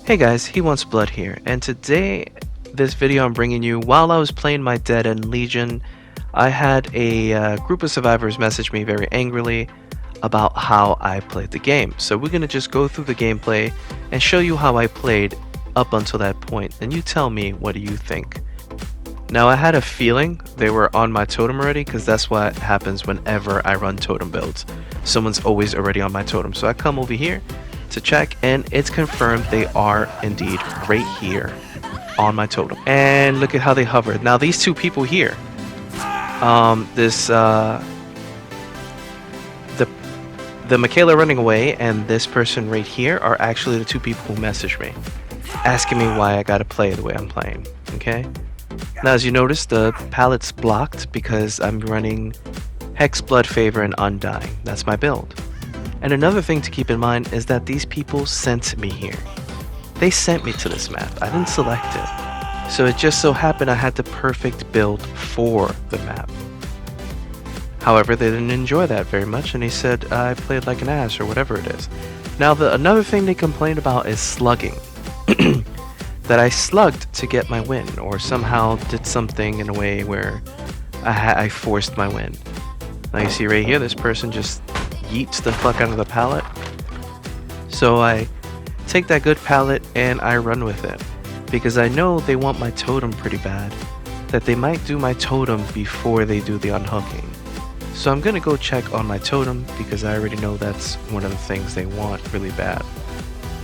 Hey guys, HeWantsBlood here, and today, this video I'm bringing you, while I was playing my Dead End Legion, I had a group of survivors message me very angrily about how I played the game. So we're going to just go through the gameplay and show you how I played up until that point, and you tell me what do you think. Now I had a feeling they were on my totem already, because that's what happens whenever I run totem builds. Someone's always already on my totem, so I come over here to check, and it's confirmed they are indeed right here on my totem. And look at how they hovered. Now these two people here, the Michaela running away and this person right here are actually the two people who messaged me asking me why I gotta play the way I'm playing. Okay, now as you notice, the palette's blocked because I'm running HeXBlood, Favor, and Undying. That's my build. And another thing to keep in mind is that these people sent me here. They sent me to this map. I didn't select it. So it just so happened I had the perfect build for the map. However, they didn't enjoy that very much, and they said I played like an ass or whatever it is. Now another thing they complained about is slugging. That I slugged to get my win, or somehow did something in a way where I forced my win. Now you see right here, this person just yeets the fuck out of the pallet. So I take that good pallet and I run with it, because I know they want my totem pretty bad, that they might do my totem before they do the unhooking. So I'm gonna go check on my totem, because I already know that's one of the things they want really bad.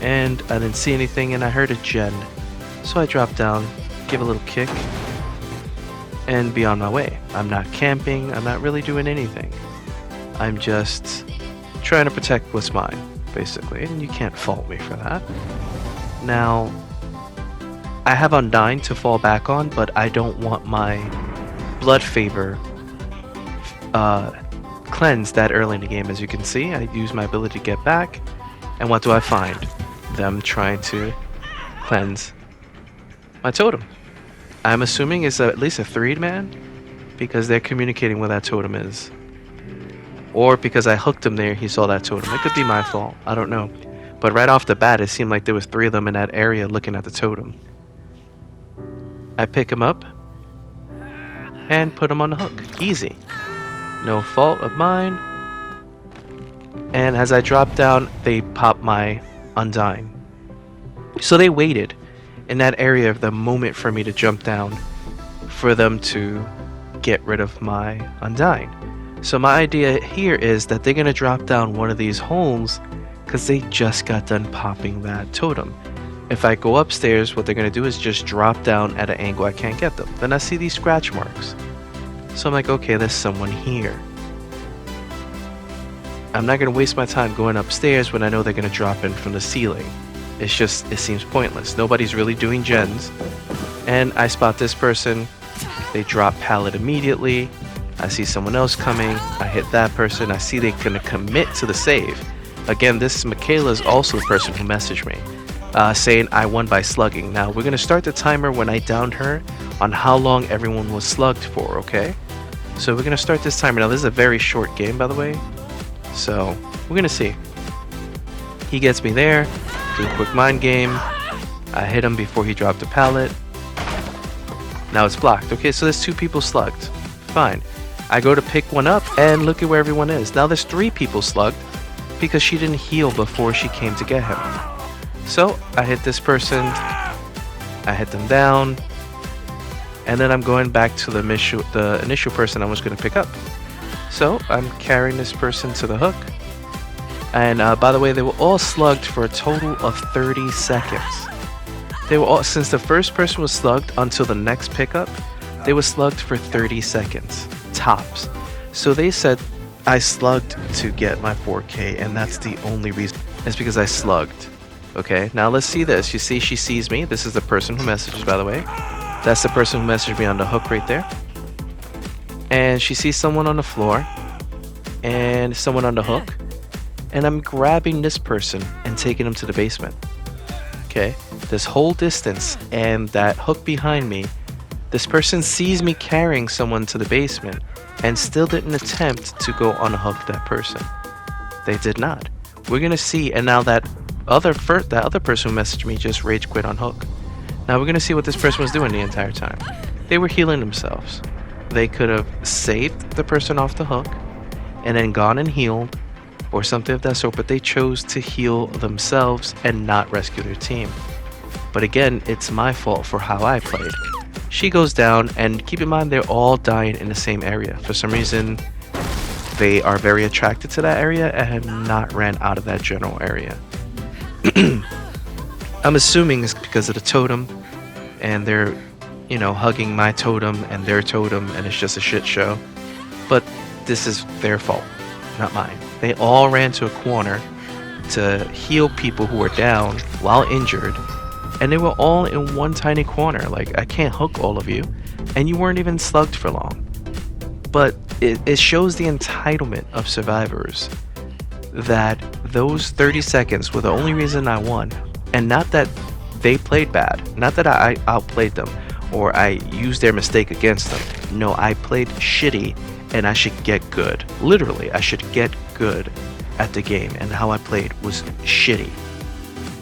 And I didn't see anything, and I heard a gen, so I dropped down, give a little kick, and be on my way. I'm not camping, I'm not really doing anything. I'm just trying to protect what's mine, basically, and you can't fault me for that. Now, I have Undying to fall back on, but I don't want my Blood Favor cleansed that early in the game. As you can see, I use my ability to get back, and what do I find? Them trying to cleanse my totem. I'm assuming it's at least a 3-man, because they're communicating where that totem is. Or because I hooked him there, he saw that totem. It could be my fault, I don't know. But right off the bat, it seemed like there was 3 of them in that area looking at the totem. I pick him up and put him on the hook. Easy. No fault of mine. And as I drop down, they pop my Undying. So they waited in that area of the moment for me to jump down for them to get rid of my Undying. So my idea here is that they're going to drop down one of these holes because they just got done popping that totem. If I go upstairs, what they're going to do is just drop down at an angle I can't get them. Then I see these scratch marks. So I'm like, okay, there's someone here. I'm not going to waste my time going upstairs when I know they're going to drop in from the ceiling. It seems pointless. Nobody's really doing gens. And I spot this person. They drop pallet immediately. I see someone else coming. I hit that person. I see they're going to commit to the save. Again, this Michaela is also the person who messaged me, saying I won by slugging. Now, we're going to start the timer when I downed her on how long everyone was slugged for, okay? So we're going to start this timer. Now, this is a very short game, by the way. So, we're going to see. He gets me there. Do a quick mind game. I hit him before he dropped the pallet. Now it's blocked. Okay, so there's 2 people slugged. Fine. I go to pick one up, and look at where everyone is. Now there's 3 people slugged because she didn't heal before she came to get him. So I hit this person, I hit them down, and then I'm going back to the initial person I was going to pick up. So I'm carrying this person to the hook. And by the way, they were all slugged for a total of 30 seconds. They were all, since the first person was slugged until the next pickup, they were slugged for 30 seconds. Tops. So they said I slugged to get my 4K, and that's the only reason. It's because I slugged. Okay, now let's see this. You see she sees me. This is the person who messages, by the way. That's the person who messaged me on the hook right there. And she sees someone on the floor and someone on the hook, and I'm grabbing this person and taking him to the basement. Okay, this whole distance and that hook behind me, this person sees me carrying someone to the basement and still didn't attempt to go unhook that person. They did not. We're gonna see, and now that that other person who messaged me just rage quit on Hook. Now we're gonna see what this person was doing the entire time. They were healing themselves. They could have saved the person off the hook and then gone and healed or something of that sort, but they chose to heal themselves and not rescue their team. But again, it's my fault for how I played. She goes down, and keep in mind they're all dying in the same area. For some reason, they are very attracted to that area and have not ran out of that general area. I'm assuming it's because of the totem, and they're, you know, hugging my totem and their totem, and it's just a shit show. But this is their fault, not mine. They all ran to a corner to heal people who were down while injured, and they were all in one tiny corner. Like, I can't hook all of you, and you weren't even slugged for long. But it shows the entitlement of survivors that those 30 seconds were the only reason I won. And not that they played bad, not that I outplayed them or I used their mistake against them. No, I played shitty and I should get good. Literally, I should get good at the game, and how I played was shitty.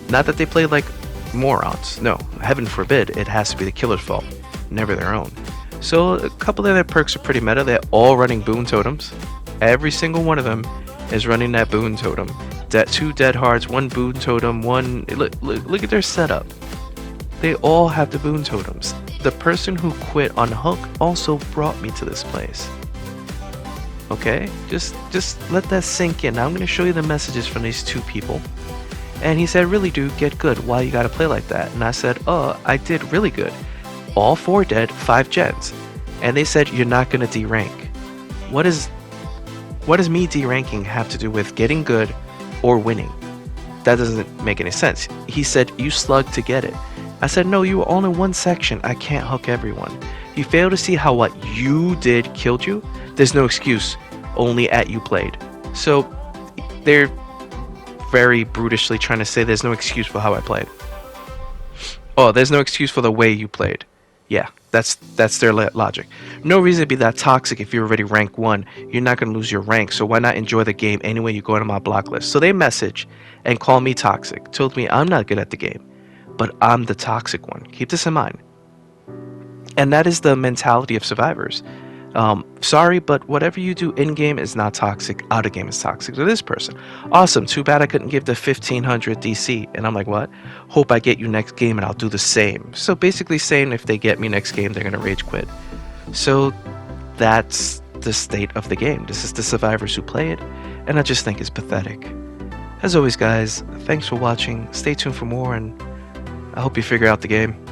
Not that they played like morons. No, heaven forbid, it has to be the killer's fault, never their own. So a couple of their perks are pretty meta. They're all running boon totems. Every single one of them is running that boon totem. Two dead hearts, one boon totem, one... Look at their setup. They all have the boon totems. The person who quit on Hook also brought me to this place. Okay? Just let that sink in. Now I'm going to show you the messages from these two people. And he said, really, dude, get good. Why you gotta play like that? And I said, I did really good. All 4 dead, 5 gens. And they said, you're not gonna D-rank. What does me D-ranking have to do with getting good or winning? That doesn't make any sense. He said, you slugged to get it. I said, no, you were all in one section. I can't hook everyone. You fail to see how what you did killed you? There's no excuse. Only at you played. So they're very brutishly trying to say there's no excuse for how I played. Oh, there's no excuse for the way you played. Yeah, that's their logic. No reason to be that toxic if you're already rank 1. You're not going to lose your rank, so why not enjoy the game anyway you go into my block list? So they message and call me toxic. Told me I'm not good at the game, but I'm the toxic one. Keep this in mind. And that is the mentality of survivors. Sorry, but whatever you do in-game is not toxic. Out-of-game is toxic to this person. Awesome. Too bad I couldn't give the 1500 DC. And I'm like, what? Hope I get you next game and I'll do the same. So basically saying if they get me next game, they're going to rage quit. So that's the state of the game. This is the survivors who play it. And I just think it's pathetic. As always, guys, thanks for watching. Stay tuned for more, and I hope you figure out the game.